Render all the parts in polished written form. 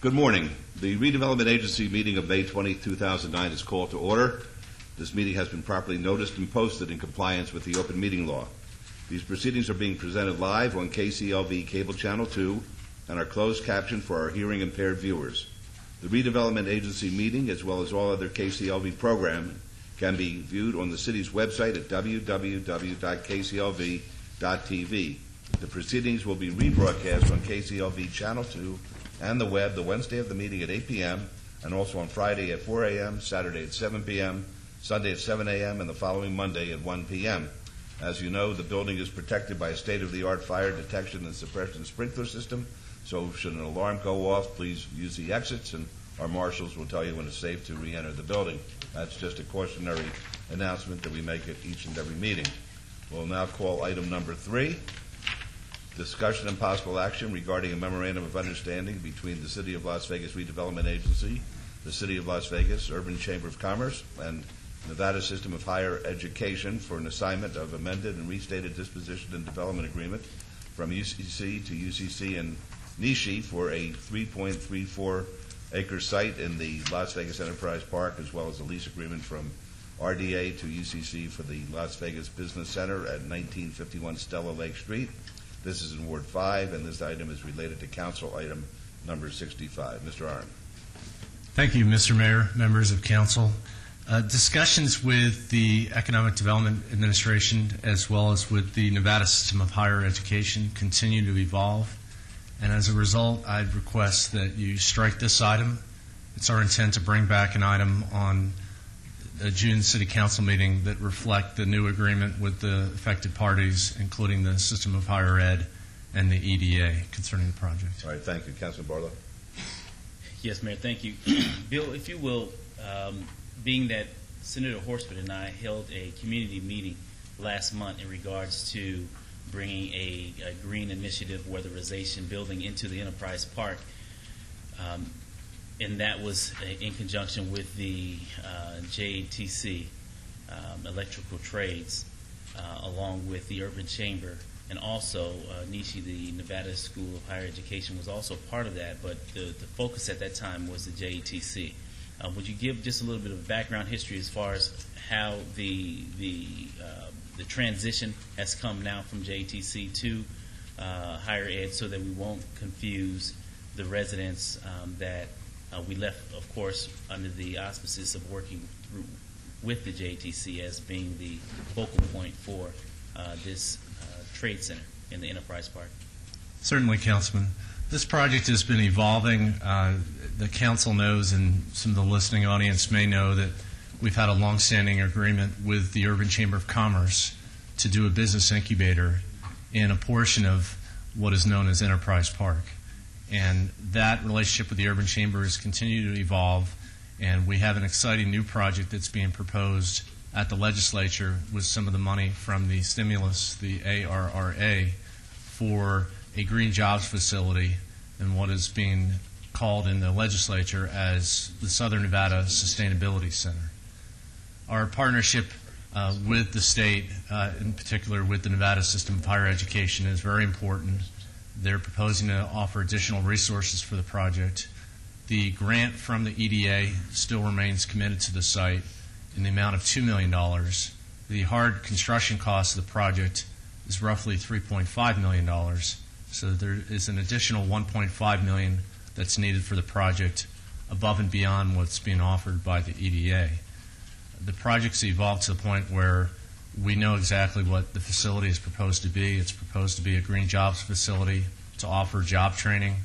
Good morning. The Redevelopment Agency meeting of May 20, 2009 is called to order. This meeting has been properly noticed and posted in compliance with the open meeting law. These proceedings are being presented live on KCLV Cable Channel 2 and are closed captioned for our hearing impaired viewers. The Redevelopment Agency meeting, as well as all other KCLV programming, can be viewed on the city's website at www.kclv.tv. The proceedings will be rebroadcast on KCLV Channel 2 and the web the Wednesday of the meeting at 8 p.m. and also on Friday at 4 a.m., Saturday at 7 p.m., Sunday at 7 a.m., and the following Monday at 1 p.m. As you know, the building is protected by a state-of-the-art fire detection and suppression sprinkler system, so should an alarm go off, please use the exits, and our marshals will tell you when it's safe to re-enter the building. That's just a cautionary announcement that we make at each and every meeting. We'll now call item number 3. Discussion and possible action regarding a memorandum of understanding between the City of Las Vegas Redevelopment Agency, the City of Las Vegas Urban Chamber of Commerce, and Nevada System of Higher Education for an assignment of amended and restated disposition and development agreement from UCC to UCC and Nishi for a 3.34 acre site in the Las Vegas Enterprise Park, as well as a lease agreement from RDA to UCC for the Las Vegas Business Center at 1951 Stella Lake Street. This is in Ward 5, and this item is related to Council Item number 65. Mr. Aron. Thank you, Mr. Mayor, members of Council. Discussions with the Economic Development Administration as well as with the Nevada System of Higher Education continue to evolve, and as a result, I'd request that you strike this item. It's our intent to bring back an item on a June City Council meeting that reflect the new agreement with the affected parties, including the System of Higher Ed and the EDA concerning the project. All right, thank you. Councilman Barlow. Yes, Mayor, thank you. Bill, if you will, being that Senator Horsford and I held a community meeting last month in regards to bringing a green initiative weatherization building into the Enterprise Park, and that was in conjunction with the JTC electrical trades, along with the Urban Chamber, and also Nishi, the Nevada School of Higher Education, was also part of that, but the focus at that time was the JTC. Would you give just a little bit of background history as far as how the transition has come now from JTC to higher ed, so that we won't confuse the residents that we left, of course, under the auspices of working with the JTC as being the focal point for this trade center in the Enterprise Park? Certainly, Councilman. This project has been evolving. The Council knows, and some of the listening audience may know, that we've had a long-standing agreement with the Urban Chamber of Commerce to do a business incubator in a portion of what is known as Enterprise Park. And that relationship with the Urban Chamber has continued to evolve, and we have an exciting new project that's being proposed at the legislature with some of the money from the stimulus, the ARRA, for a green jobs facility in what is being called in the legislature as the Southern Nevada Sustainability Center. Our partnership with the state, in particular with the Nevada System of Higher Education, is very important. They're proposing to offer additional resources for the project. The grant from the EDA still remains committed to the site in the amount of $2 million. The hard construction cost of the project is roughly $3.5 million. So there is an additional $1.5 million that's needed for the project above and beyond what's being offered by the EDA. The project's evolved to the point where we know exactly what the facility is proposed to be. It's proposed to be a green jobs facility to offer job training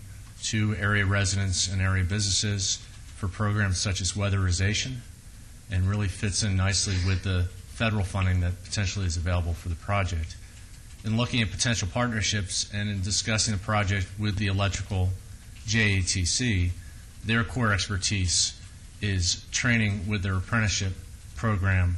to area residents and area businesses for programs such as weatherization, and really fits in nicely with the federal funding that potentially is available for the project. In looking at potential partnerships and in discussing the project with the electrical JATC, their core expertise is training with their apprenticeship program.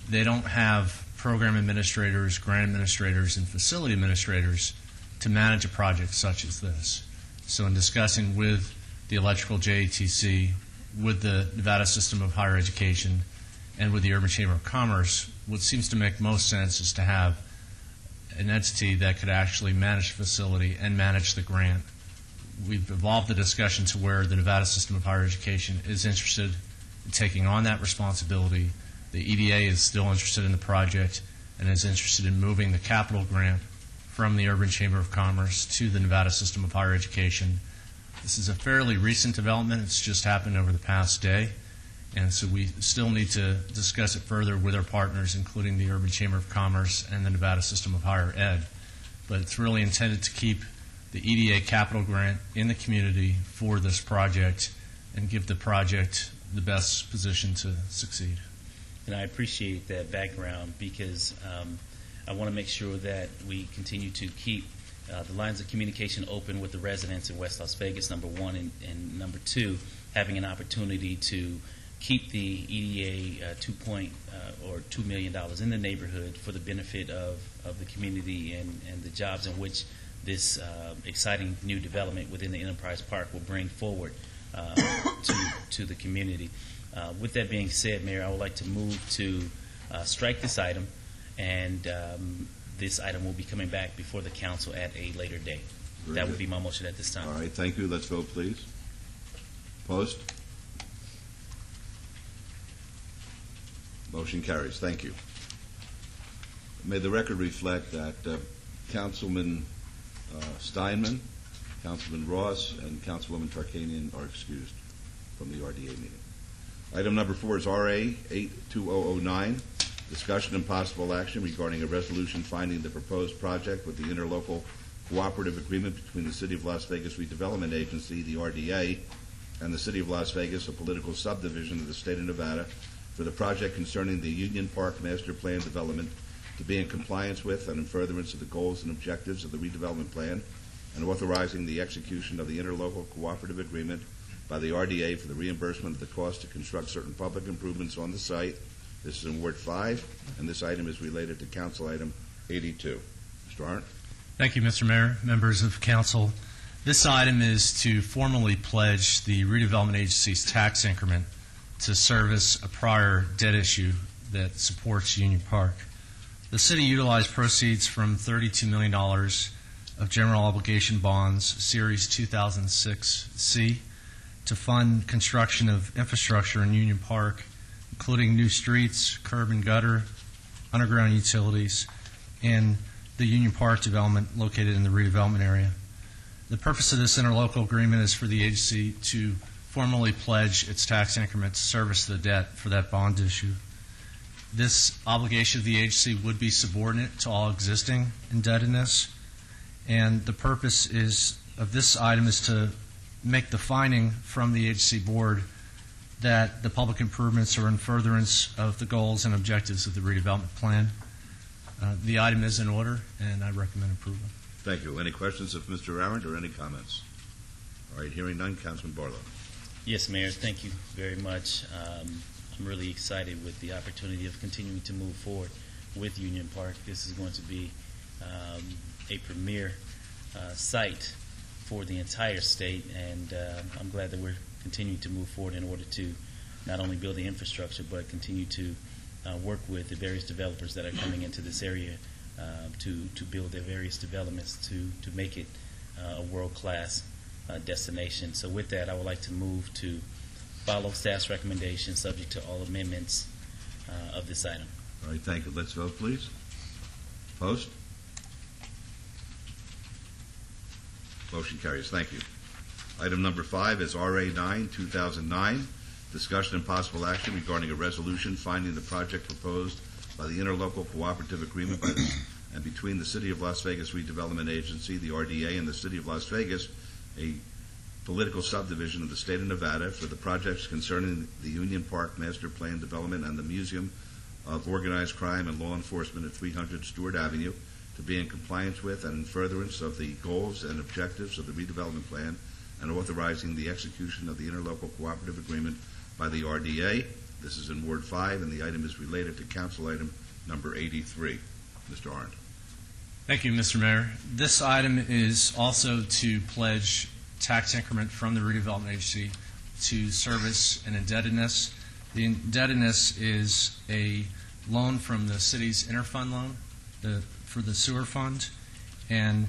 They don't have program administrators, grant administrators, and facility administrators to manage a project such as this. So in discussing with the electrical JATC, with the Nevada System of Higher Education, and with the Urban Chamber of Commerce, what seems to make most sense is to have an entity that could actually manage the facility and manage the grant we've evolved the discussion to where the Nevada System of Higher Education is interested in taking on that responsibility. The EDA is still interested in the project and is interested in moving the capital grant from the Urban Chamber of Commerce to the Nevada System of Higher Education. This is a fairly recent development. It's just happened over the past day, and so we still need to discuss it further with our partners, including the Urban Chamber of Commerce and the Nevada System of Higher Ed. But it's really intended to keep the EDA capital grant in the community for this project and give the project the best position to succeed. And I appreciate that background because I want to make sure that we continue to keep the lines of communication open with the residents in West Las Vegas, number one, and number two, having an opportunity to keep the EDA $2 million in the neighborhood for the benefit of the community and the jobs in which this exciting new development within the Enterprise Park will bring forward to the community. With that being said, Mayor, I would like to move to strike this item, and this item will be coming back before the council at a later date. That would be my motion at this time. All right, thank you. Let's vote, please. Opposed? Motion carries. Thank you. May the record reflect that Councilman Steinman, Councilman Ross, and Councilwoman Tarkanian are excused from the RDA meeting. Item number 4 is RA 82009, discussion and possible action regarding a resolution finding the proposed project with the interlocal cooperative agreement between the City of Las Vegas Redevelopment Agency, the RDA, and the City of Las Vegas, a political subdivision of the state of Nevada, for the project concerning the Union Park Master Plan development to be in compliance with and in furtherance of the goals and objectives of the redevelopment plan, and authorizing the execution of the interlocal cooperative agreement by the RDA for the reimbursement of the cost to construct certain public improvements on the site. This is in Ward 5, and this item is related to Council Item 82. Mr. Arndt? Thank you, Mr. Mayor, members of council. This item is to formally pledge the Redevelopment Agency's tax increment to service a prior debt issue that supports Union Park. The city utilized proceeds from $32 million of general obligation bonds, Series 2006C, to fund construction of infrastructure in Union Park, including new streets, curb and gutter, underground utilities, and the Union Park development located in the redevelopment area. The purpose of this interlocal agreement is for the agency to formally pledge its tax increment to service the debt for that bond issue. This obligation of the agency would be subordinate to all existing indebtedness, and the purpose of this item is to make the finding from the agency board that the public improvements are in furtherance of the goals and objectives of the redevelopment plan. The item is in order, and I recommend approval. Thank you. Any questions of Mr. Arndt or any comments? All right, hearing none, Councilman Barlow. Yes, Mayor, thank you very much. I'm really excited with the opportunity of continuing to move forward with Union Park. This is going to be a premier site for the entire state, and I'm glad that we're continuing to move forward in order to not only build the infrastructure but continue to work with the various developers that are coming into this area to build their various developments to make it a world-class destination. So with that, I would like to move to follow staff's recommendation subject to all amendments of this item. All right, thank you. Let's vote, please. Opposed? Motion carries. Thank you. Item number 5 is RA 9-2009, discussion and possible action regarding a resolution finding the project proposed by the interlocal cooperative agreement by and between the City of Las Vegas Redevelopment Agency, the RDA, and the City of Las Vegas, a political subdivision of the state of Nevada, for the projects concerning the Union Park Master Plan development and the Museum of Organized Crime and Law Enforcement at 300 Stewart Avenue, to be in compliance with and in furtherance of the goals and objectives of the redevelopment plan, and authorizing the execution of the interlocal cooperative agreement by the RDA. This is in Ward 5, and the item is related to Council Item number 83. Mr. Arndt. Thank you, Mr. Mayor. This item is also to pledge tax increment from the Redevelopment Agency to service an indebtedness. The indebtedness is a loan from the city's interfund loan for the sewer fund, and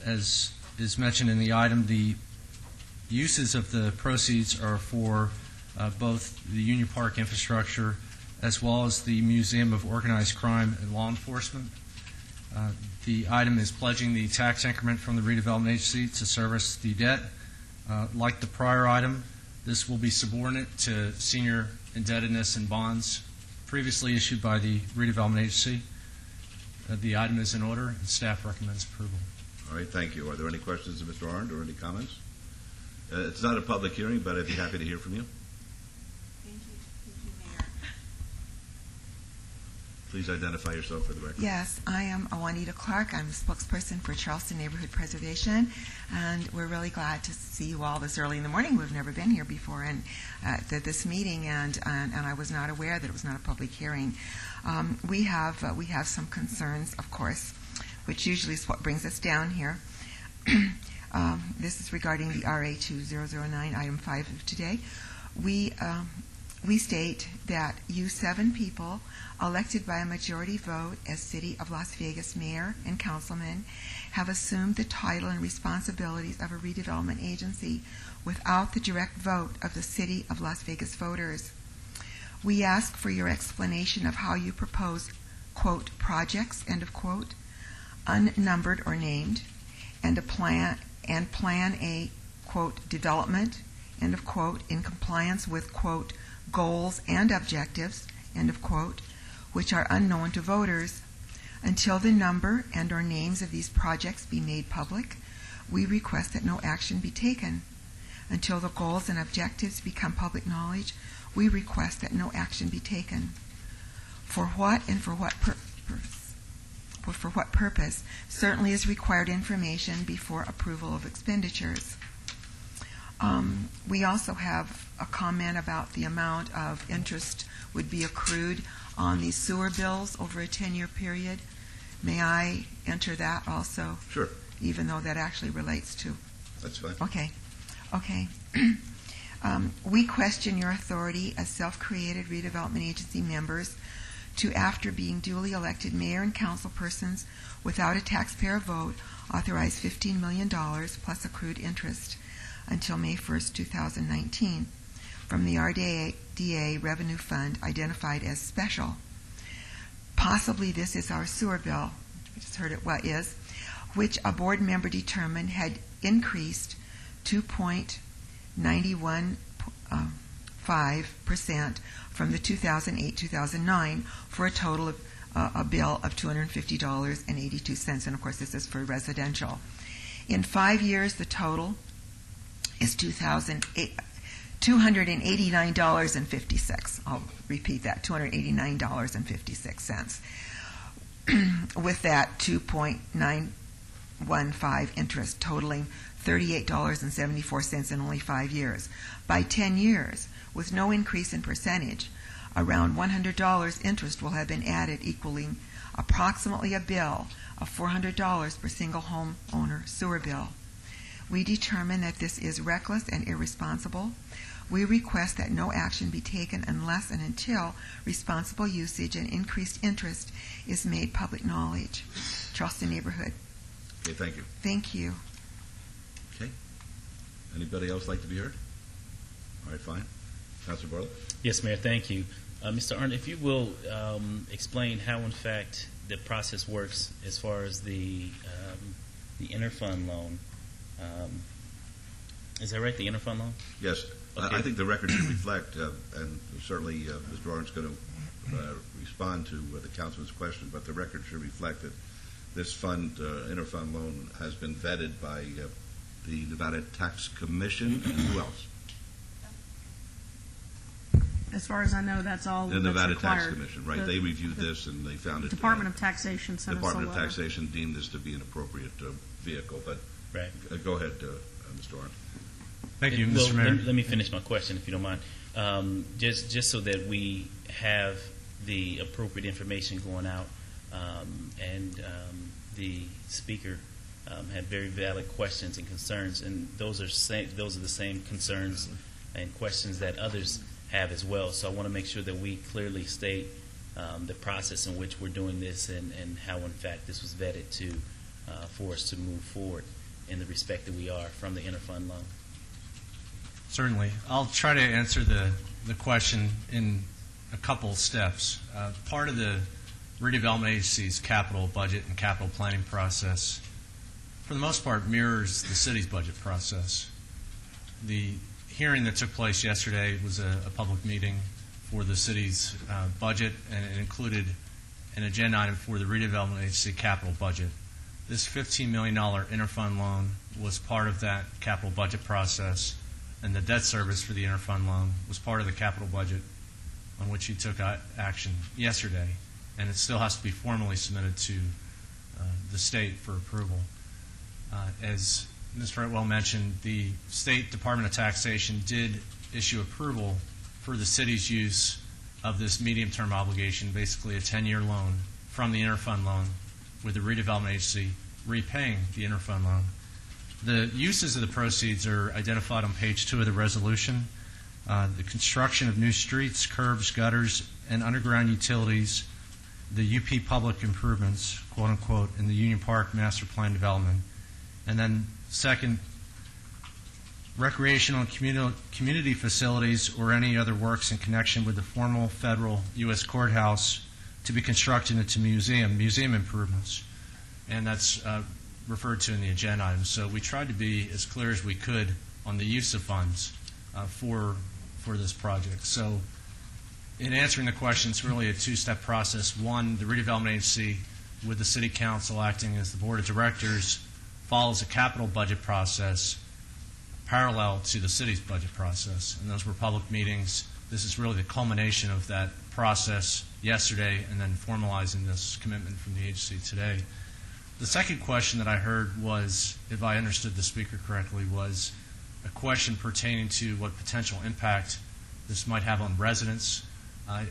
as is mentioned in the item, the uses of the proceeds are for both the Union Park infrastructure as well as the Museum of Organized Crime and Law Enforcement. The item is pledging the tax increment from the redevelopment agency to service the debt. Like the prior item, this will be subordinate to senior indebtedness and bonds previously issued by the redevelopment agency. The item is in order, and staff recommends approval. All right, thank you. Are there any questions of Mr. Arndt or any comments? It's not a public hearing, but I'd be happy to hear from you. Thank you, Mayor. Please identify yourself for the record. Yes, I am Juanita Clark. I'm the spokesperson for Charleston Neighborhood Preservation, and we're really glad to see you all this early in the morning. We've never been here before and this meeting, and I was not aware that it was not a public hearing. We have some concerns, of course, which usually is what brings us down here. This is regarding the RA 2009, item 5 of today. We state that you 7 people elected by a majority vote as City of Las Vegas mayor and councilman have assumed the title and responsibilities of a redevelopment agency without the direct vote of the City of Las Vegas voters. We ask for your explanation of how you propose, quote, projects, end of quote, unnumbered or named, and plan a, quote, development, end of quote, in compliance with, quote, goals and objectives, end of quote, which are unknown to voters. Until the number and or names of these projects be made public, we request that no action be taken. Until the goals and objectives become public knowledge, we request that no action be taken. For what and for what purpose certainly is required information before approval of expenditures. We also have a comment about the amount of interest would be accrued on these sewer bills over a 10-year period. May I enter that also? Sure. Even though that actually relates to... That's fine. Okay. We question your authority as self-created redevelopment agency members to, after being duly elected mayor and council persons without a taxpayer vote, authorize $15 million plus accrued interest until May 1st, 2019 from the RDA revenue fund identified as special. Possibly this is our sewer bill, we just heard it is, which a board member determined had increased 2.915% from the 2008-2009 for a total of a bill of $250.82. And of course this is for residential. In 5 years the total is $289.56. I'll repeat that, $289.56. With that 2.915 interest totaling $38.74 in only 5 years. By 10 years, with no increase in percentage, around $100 interest will have been added, equaling approximately a bill of $400 per single home owner sewer bill. We determine that this is reckless and irresponsible. We request that no action be taken unless and until responsible usage and increased interest is made public knowledge. Charleston Neighborhood. Okay, thank you. Thank you. Okay. Anybody else like to be heard? All right, fine. Councilor Barlow? Yes, Mayor, thank you. Mr. Arndt, if you will explain how, in fact, the process works as far as the interfund loan. Is that right, the interfund loan? Yes. Okay. I think the record should reflect, and certainly Mr. Arndt's going to respond to the councilman's question, but the record should reflect that this fund, interfund loan, has been vetted by the Nevada Tax Commission and who else? As far as I know, that's all The that's Nevada required. Tax Commission, right? They reviewed this and they found it. Department of Taxation sent us a Department of letter. Taxation deemed this to be an appropriate vehicle, but Right. Go ahead, Mr. Arndt. Thank you, Well, Mr. Mayor. let me finish my question, if you don't mind. Just so that we have the appropriate information going out, and the speaker had very valid questions and concerns, and those are the same concerns and questions that others have as well. So I want to make sure that we clearly state the process in which we're doing this and how, in fact, this was vetted for us to move forward. in the respect that we are from the interfund loan? Certainly. I'll try to answer the question in a couple steps. Part of the Redevelopment Agency's capital budget and capital planning process, for the most part, mirrors the city's budget process. The hearing that took place yesterday was a public meeting for the city's budget, and it included an agenda item for the Redevelopment Agency capital budget. This $15 million interfund loan was part of that capital budget process, and the debt service for the interfund loan was part of the capital budget on which you took action yesterday, and it still has to be formally submitted to the state for approval. As Mr. Atwell mentioned, the State Department of Taxation did issue approval for the city's use of this medium-term obligation, basically a 10-year loan from the interfund loan, with the Redevelopment Agency repaying the interfund loan. The uses of the proceeds are identified on page 2 of the resolution. The construction of new streets, curbs, gutters, and underground utilities, the UP public improvements, quote unquote, in the Union Park master plan development. And then second, recreational and community facilities or any other works in connection with the formal federal U.S. courthouse to be constructed into museum improvements. And that's referred to in the agenda item. So we tried to be as clear as we could on the use of funds for this project. So in answering the question, it's really a two-step process. One, the Redevelopment Agency, with the City Council acting as the Board of Directors, follows a capital budget process parallel to the city's budget process. And those were public meetings. This is really the culmination of that process yesterday and then formalizing this commitment from the agency today. The second question that I heard was, if I understood the speaker correctly, was a question pertaining to what potential impact this might have on residents. I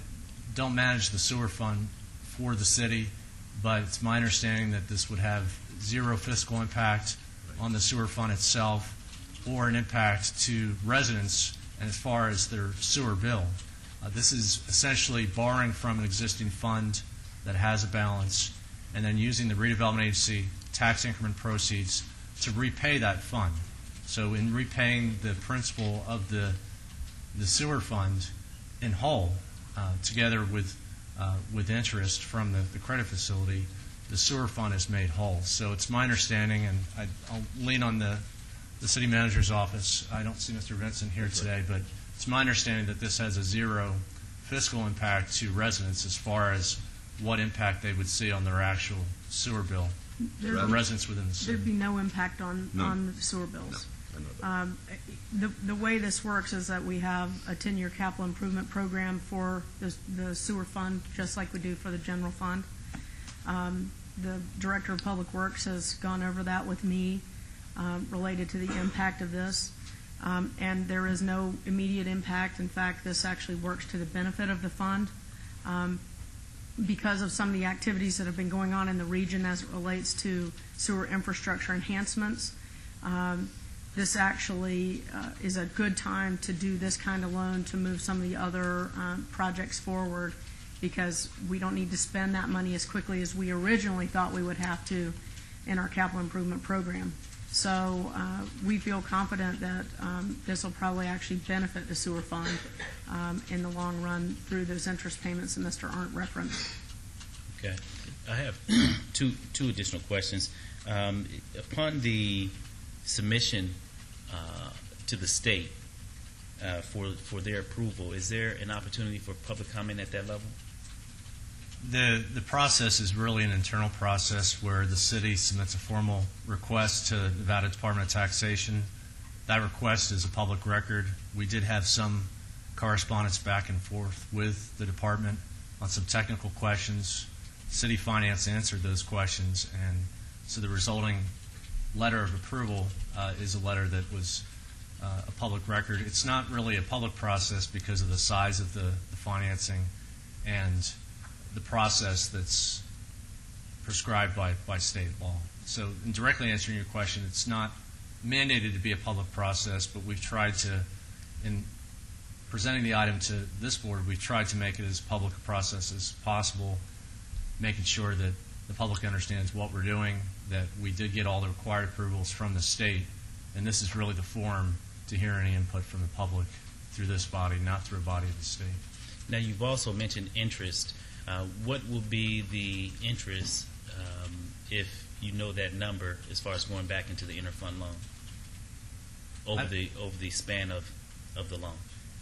don't manage the sewer fund for the city, but it's my understanding that this would have zero fiscal impact on the sewer fund itself or an impact to residents and as far as their sewer bill. This is essentially borrowing from an existing fund that has a balance and then using the Redevelopment Agency tax increment proceeds to repay that fund. So in repaying the principal of the sewer fund in whole, together with interest from the credit facility, the sewer fund is made whole. So it's my understanding, and I'll lean on the city manager's office. I don't see Mr. Vincent here today, but it's my understanding that this has a zero fiscal impact to residents as far as what impact they would see on their actual sewer bill for residents within the city. There'd be no impact on the sewer bills. The way this works is that we have a 10-year capital improvement program for the sewer fund, just like we do for the general fund. The Director of Public Works has gone over that with me related to the impact of this. And there is no immediate impact. In fact, this actually works to the benefit of the fund. Because of some of the activities that have been going on in the region as it relates to sewer infrastructure enhancements, this actually is a good time to do this kind of loan to move some of the other projects forward, because we don't need to spend that money as quickly as we originally thought we would have to in our capital improvement program. So we feel confident that this will probably actually benefit the sewer fund in the long run through those interest payments that Mr. Arndt referenced. Okay. I have two additional questions. Upon the submission to the state for their approval, is there an opportunity for public comment at that level? The process is really an internal process where the city submits a formal request to Nevada Department of Taxation. That request is a public record. We did have some correspondence back and forth with the department on some technical questions. City Finance answered those questions, and so the resulting letter of approval is a letter that was a public record. It's not really a public process because of the size of the financing and the process that's prescribed by state law. So in directly answering your question, it's not mandated to be a public process, but we've tried to, in presenting the item to this board, we've tried to make it as public a process as possible, making sure that the public understands what we're doing, that we did get all the required approvals from the state, and this is really the forum to hear any input from the public through this body, not through a body of the state. Now, you've also mentioned interest. What will be the interest if you know that number as far as going back into the interfund loan over the span of the loan?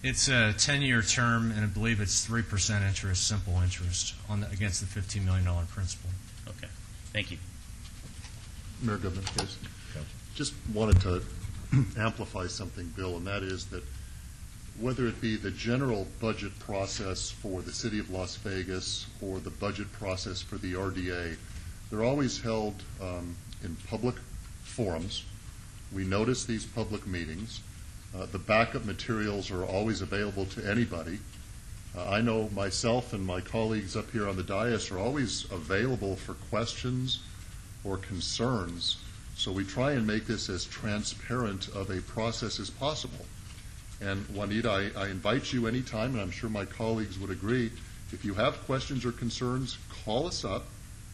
It's a 10-year term, and I believe it's 3% interest, simple interest, against the $15 million principal. Okay. Thank you. Mayor Goodman, please. Just wanted to amplify something, Bill, and that is that whether it be the general budget process for the City of Las Vegas or the budget process for the RDA, they're always held in public forums. We notice these public meetings. The backup materials are always available to anybody. I know myself and my colleagues up here on the dais are always available for questions or concerns, so we try and make this as transparent of a process as possible. And Juanita, I invite you anytime, and I'm sure my colleagues would agree, if you have questions or concerns, call us up,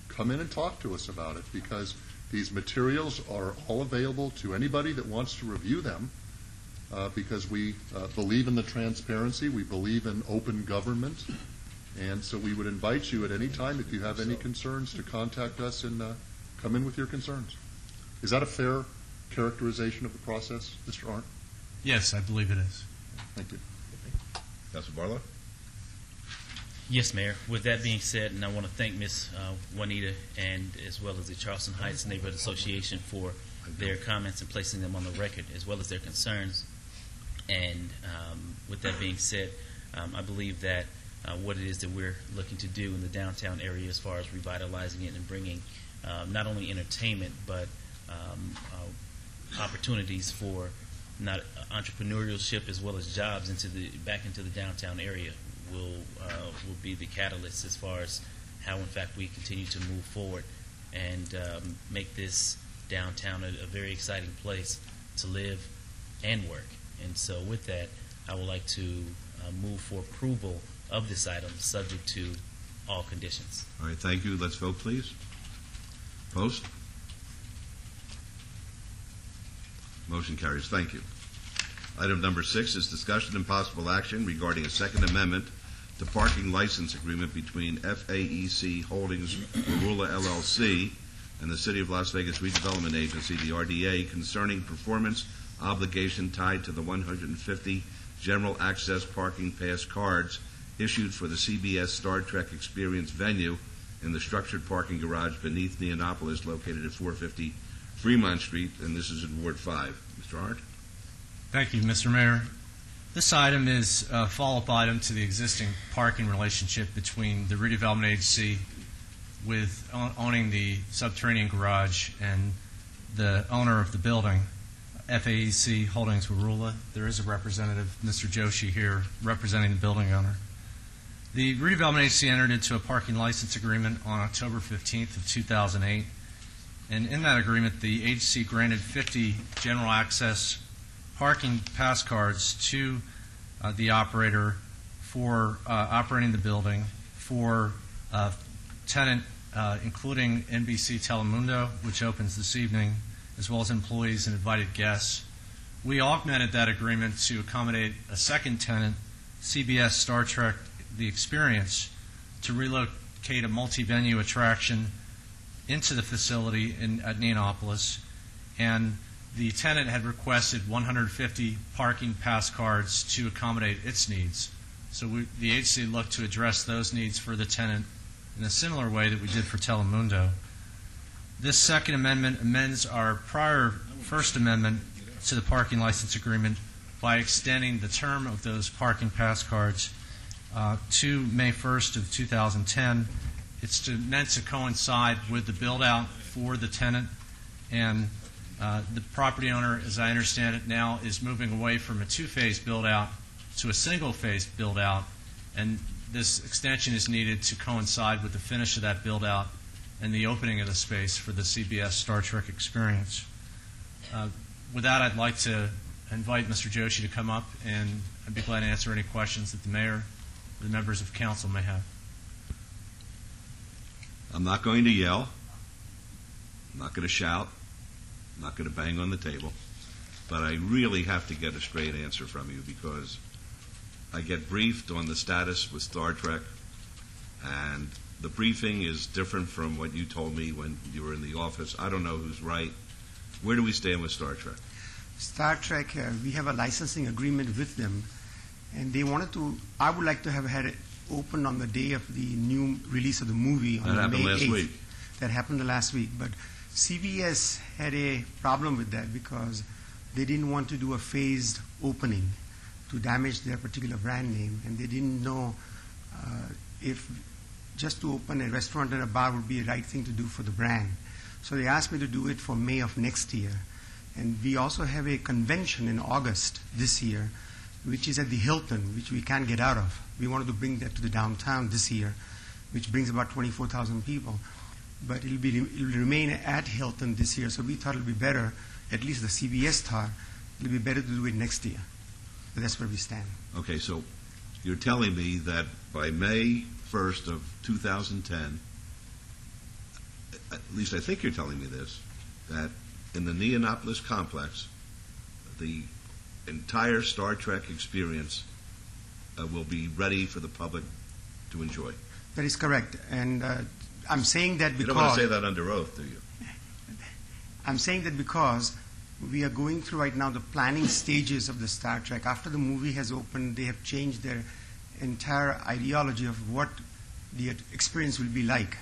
come in and talk to us about it, because these materials are all available to anybody that wants to review them, because we believe in the transparency, we believe in open government, and so we would invite you at any time, if you have any concerns, to contact us and come in with your concerns. Is that a fair characterization of the process, Mr. Arndt? Yes, I believe it is. Thank you. Councilor Barlow? Yes, Mayor. With that being said, and I want to thank Ms. Juanita and as well as the Charleston Heights Neighborhood Association for their comments and placing them on the record, as well as their concerns. And with that being said, I believe that what it is that we're looking to do in the downtown area as far as revitalizing it and bringing not only entertainment but opportunities for not entrepreneurship as well as jobs back into the downtown area will be the catalyst as far as how in fact we continue to move forward and make this downtown a very exciting place to live and work. And so with that, I would like to move for approval of this item subject to all conditions. All right, thank you. Let's vote, please. Post. Motion carries. Thank you. Item number 6 is discussion and possible action regarding a second amendment to parking license agreement between FAEC Holdings Marula LLC and the City of Las Vegas Redevelopment Agency, the RDA, concerning performance obligation tied to the 150 general access parking pass cards issued for the CBS Star Trek Experience venue in the structured parking garage beneath Neonopolis, located at 450 Fremont Street, and this is in Ward 5. Mr. Hart? Thank you, Mr. Mayor. This item is a follow-up item to the existing parking relationship between the Redevelopment Agency with owning the subterranean garage and the owner of the building, FAEC Holdings Marula. There is a representative, Mr. Joshi, here representing the building owner. The Redevelopment Agency entered into a parking license agreement on October 15th of 2008, and in that agreement, the agency granted 50 general access parking pass cards to the operator for operating the building for tenant, including NBC Telemundo, which opens this evening, as well as employees and invited guests. We augmented that agreement to accommodate a second tenant, CBS Star Trek The Experience, to relocate a multi-venue attraction into the facility at Neonopolis, and the tenant had requested 150 parking pass cards to accommodate its needs. So the agency looked to address those needs for the tenant in a similar way that we did for Telemundo. This second amendment amends our prior first amendment to the parking license agreement by extending the term of those parking pass cards to May 1st of 2010. It's meant to coincide with the build-out for the tenant, and the property owner, as I understand it now, is moving away from a two-phase build-out to a single-phase build-out, and this extension is needed to coincide with the finish of that build-out and the opening of the space for the CBS Star Trek Experience. With that, I'd like to invite Mr. Joshi to come up, and I'd be glad to answer any questions that the mayor or the members of council may have. I'm not going to yell. I'm not going to shout. I'm not going to bang on the table. But I really have to get a straight answer from you because I get briefed on the status with Star Trek, and the briefing is different from what you told me when you were in the office. I don't know who's right. Where do we stand with Star Trek? Star Trek, we have a licensing agreement with them, and they wanted to. I would like to have had it open on the day of the new release of the movie on That happened May last 8th. week. That happened the last week, but CBS had a problem with that because they didn't want to do a phased opening to damage their particular brand name, and they didn't know if just to open a restaurant and a bar would be the right thing to do for the brand. So they asked me to do it for May of next year. And we also have a convention in August this year, which is at the Hilton, which we can't get out of. We wanted to bring that to the downtown this year, which brings about 24,000 people. But it'll remain at Hilton this year, so we thought it'll be better, at least the CBS thought, it'll be better to do it next year. So that's where we stand. Okay, so you're telling me that by May 1st of 2010, at least I think you're telling me this, that in the Neonopolis complex, the entire Star Trek experience will be ready for the public to enjoy. That is correct. And I'm saying that because... You don't want to say that under oath, do you? I'm saying that because we are going through right now the planning stages of the Star Trek. After the movie has opened, they have changed their entire ideology of what the experience will be like.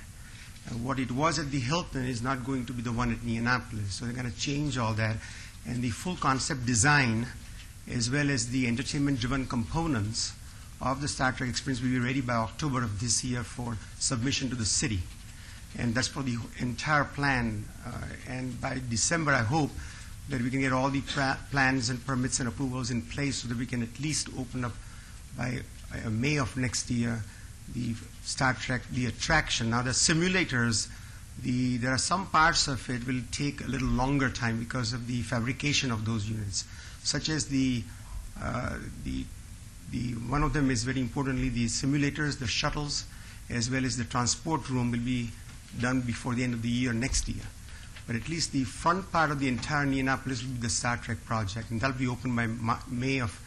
What it was at the Hilton is not going to be the one at Neonopolis. So they're going to change all that. And the full concept design, as well as the entertainment-driven components of the Star Trek experience will be ready by October of this year for submission to the city. And that's for the entire plan. And by December, I hope that we can get all the plans and permits and approvals in place so that we can at least open up by May of next year the Star Trek, the attraction. Now, the simulators, there are some parts of it will take a little longer time because of the fabrication of those units, such as one of them is very importantly the simulators, the shuttles, as well as the transport room will be done before the end of the year next year. But at least the front part of the entire Neonopolis will be the Star Trek project, and that'll be open by May of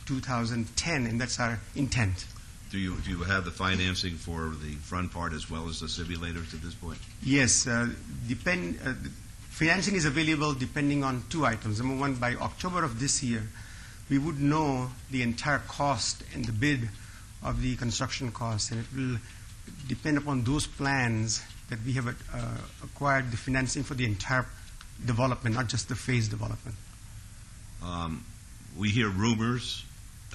2010, and that's our intent. Do you have the financing for the front part as well as the simulators at this point? Yes. Financing is available depending on two items. Number one, by October of this year, we would know the entire cost and the bid of the construction costs, and it will depend upon those plans that we have acquired the financing for the entire development, not just the phase development. We hear rumors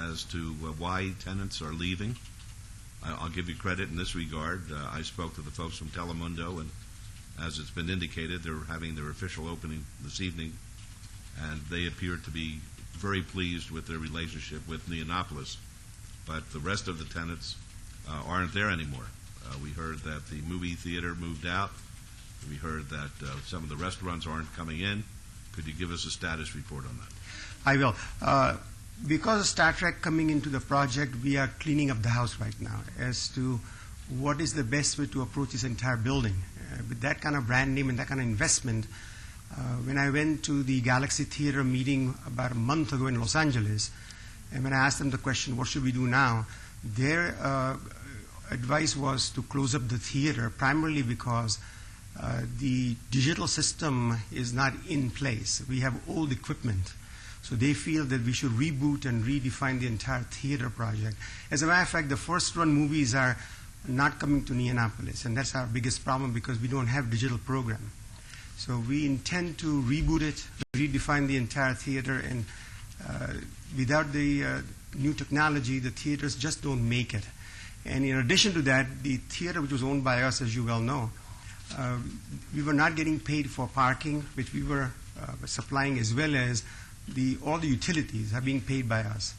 as to why tenants are leaving. I'll give you credit in this regard. I spoke to the folks from Telemundo, and as it's been indicated, they're having their official opening this evening, and they appear to be very pleased with their relationship with Neonopolis. But the rest of the tenants aren't there anymore. We heard that the movie theater moved out. We heard that some of the restaurants aren't coming in. Could you give us a status report on that? I will. Because of Star Trek coming into the project, we are cleaning up the house right now as to what is the best way to approach this entire building. With that kind of brand name and that kind of investment, when I went to the Galaxy Theater meeting about a month ago in Los Angeles, and when I asked them the question, what should we do now, their advice was to close up the theater, primarily because the digital system is not in place. We have old equipment. So they feel that we should reboot and redefine the entire theater project. As a matter of fact, the first-run movies are not coming to Neonopolis, and that's our biggest problem because we don't have digital program. So we intend to reboot it, redefine the entire theater, and without the new technology, the theaters just don't make it. And in addition to that, the theater, which was owned by us, as you well know, we were not getting paid for parking, which we were supplying, as well as all the utilities are being paid by us.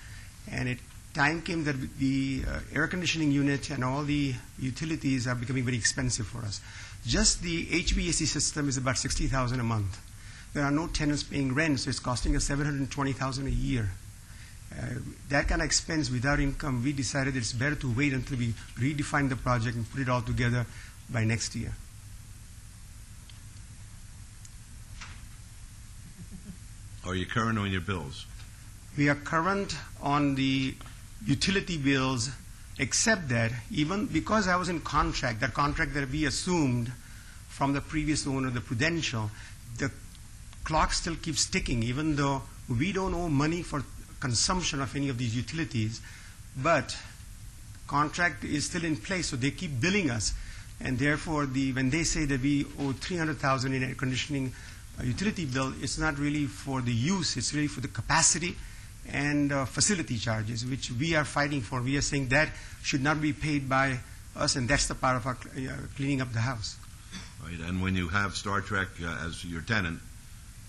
And time came that the air conditioning unit and all the utilities are becoming very expensive for us. Just the HVAC system is about $60,000 a month. There are no tenants paying rent, so it's costing us $720,000 a year. That kind of expense without income, we decided it's better to wait until we redefine the project and put it all together by next year. Are you current on your bills? We are current on the utility bills, except that even because I was in contract, the contract that we assumed from the previous owner, the Prudential, the clock still keeps ticking, even though we don't owe money for consumption of any of these utilities, but contract is still in place, so they keep billing us, and therefore when they say that we owe $300,000 in air conditioning utility bill, it's not really for the use, it's really for the capacity and facility charges, which we are fighting for. We are saying that should not be paid by us, and that's the part of our cleaning up the house. Right, and when you have Star Trek as your tenant,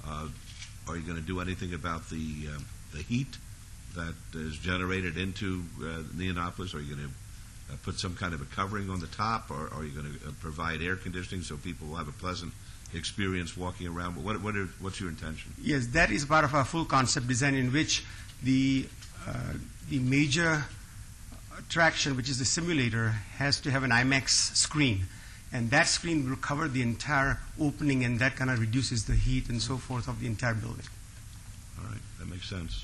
are you going to do anything about the heat that is generated into Neonopolis? Are you going to put some kind of a covering on the top, or are you going to provide air conditioning so people will have a pleasant experience walking around? What's your intention? Yes, that is part of our full concept design, in which the major attraction, which is the simulator, has to have an IMAX screen. And that screen will cover the entire opening, and that kind of reduces the heat and so forth of the entire building. All right, that makes sense.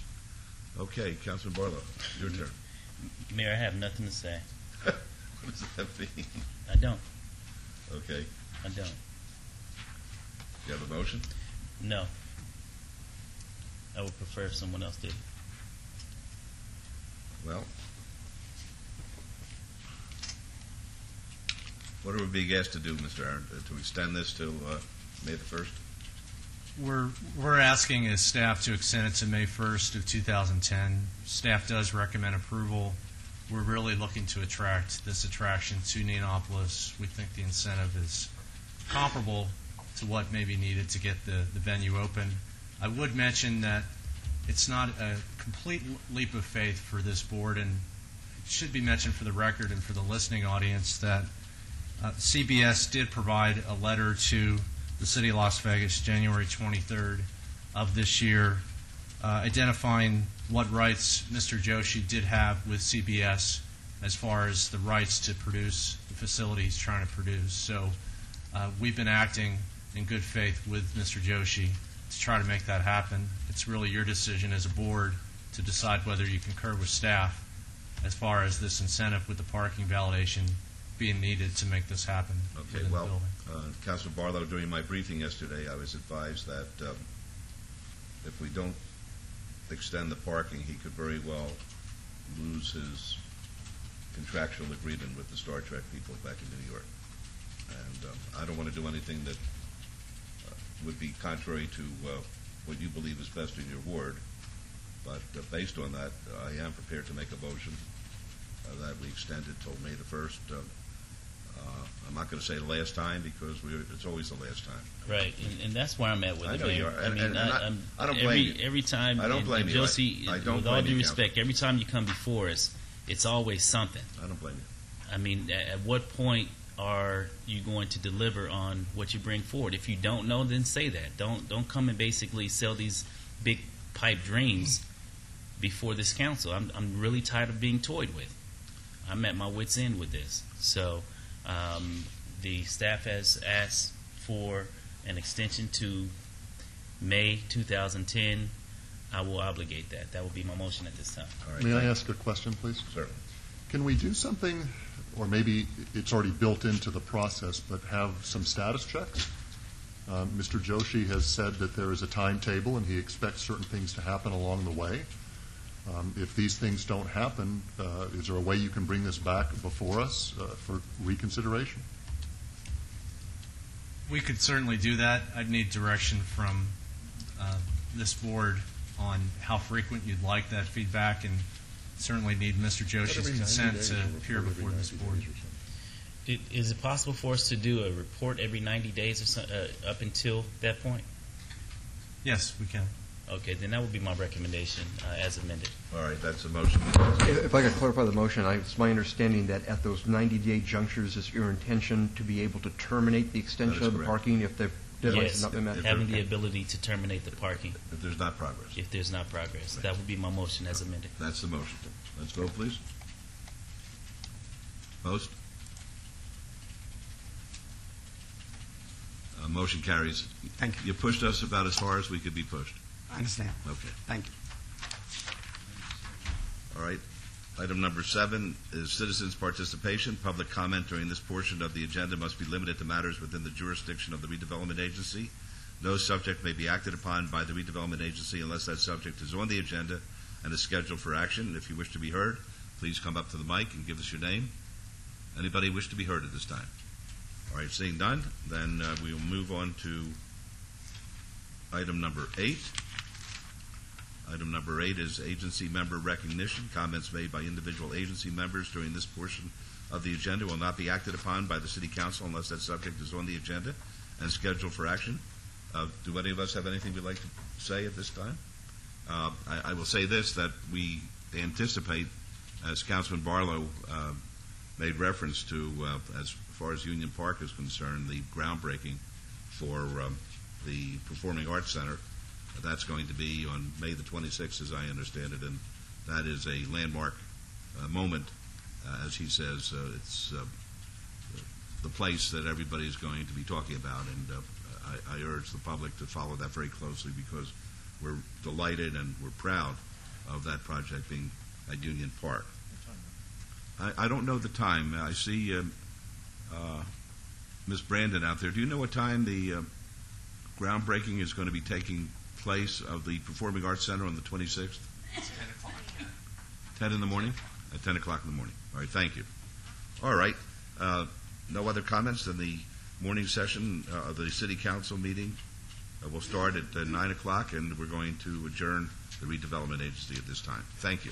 Okay, Councilman Barlow, your turn. Mayor, I have nothing to say. What does that mean? I don't. Okay, I don't. you have a motion? No. I would prefer if someone else did. Well, what are we being asked to do, Mr. Aaron, to extend this to May the 1st? We're asking as staff to extend it to May 1st of 2010. Staff does recommend approval. We're really looking to attract this attraction to Neonopolis. We think the incentive is comparable to what may be needed to get the venue open. I would mention that it's not a complete leap of faith for this board, and it should be mentioned for the record and for the listening audience that CBS did provide a letter to the City of Las Vegas January 23rd of this year identifying what rights Mr. Joshi did have with CBS as far as the rights to produce the facility he's trying to produce. So we've been acting in good faith with Mr. Joshi to try to make that happen. It's really your decision as a board to decide whether you concur with staff as far as this incentive with the parking validation being needed to make this happen. Okay, well, Councilor Barlow, during my briefing yesterday, I was advised that if we don't extend the parking, he could very well lose his contractual agreement with the Star Trek people back in New York. And I don't want to do anything that would be contrary to what you believe is best in your ward. But based on that, I am prepared to make a motion that we extend it till May the 1st. I'm not going to say the last time because it's always the last time. Right, and that's where I'm at with I it. know you are. I mean, I don't blame you. Every time, I don't blame you. Josie, I don't with blame all you, due respect, Counsel. every time you come before us, it's always something. I don't blame you. I mean, at what point are you going to deliver on what you bring forward? If you don't know, then say that. Don't come and basically sell these big pipe dreams before this council. I'm really tired of being toyed with. I'm at my wit's end with this. So the staff has asked for an extension to May 2010. I will obligate that. That will be my motion at this time. All right. May I ask a question, please? Certainly. Can we do something, or maybe it's already built into the process, but have some status checks? Mr. Joshi has said that there is a timetable and he expects certain things to happen along the way. If these things don't happen, is there a way you can bring this back before us for reconsideration? We could certainly do that. I'd need direction from this board on how frequent you'd like that feedback, and certainly need Mr. Joshi's consent to appear before this board. Is it possible for us to do a report every 90 days or so, up until that point? Yes, we can. Okay, then that would be my recommendation as amended. All right, that's a motion. If I could clarify the motion, it's my understanding that at those 90-day junctures, it's your intention to be able to terminate the extension of the correct. parking if the deadline has Yes, not been met? having the ability to terminate the parking If there's not progress. if there's not progress. That would be my motion as amended. That's the motion. Let's vote, please. Post? Motion carries. Thank you. You pushed us about as far as we could be pushed. I understand. Okay. Thank you. All right. Item number 7 is citizens' participation. Public comment during this portion of the agenda must be limited to matters within the jurisdiction of the Redevelopment Agency. No subject may be acted upon by the Redevelopment Agency unless that subject is on the agenda and is scheduled for action. If you wish to be heard, please come up to the mic and give us your name. Anybody wish to be heard at this time? All right, seeing none, then we will move on to item number 8. Item number 8 is agency member recognition. Comments made by individual agency members during this portion of the agenda will not be acted upon by the City Council unless that subject is on the agenda and scheduled for action. Do any of us have anything we'd like to say at this time? I will say this, that we anticipate, as Councilman Barlow made reference to, as far as Union Park is concerned, the groundbreaking for the Performing Arts Center. That's going to be on May the 26th, as I understand it, and that is a landmark moment. As he says, it's the place that everybody is going to be talking about, and I urge the public to follow that very closely because we're delighted and we're proud of that project being at Union Park. I don't know the time. I see Ms. Brandon out there. Do you know what time the groundbreaking is going to be taking place of the Performing Arts Center on the 26th? It's 10 o'clock. 10 in the morning? At 10 o'clock in the morning. All right, thank you. All right. No other comments? Then the morning session of the City Council meeting will start at 9 o'clock, and we're going to adjourn the Redevelopment Agency at this time. Thank you.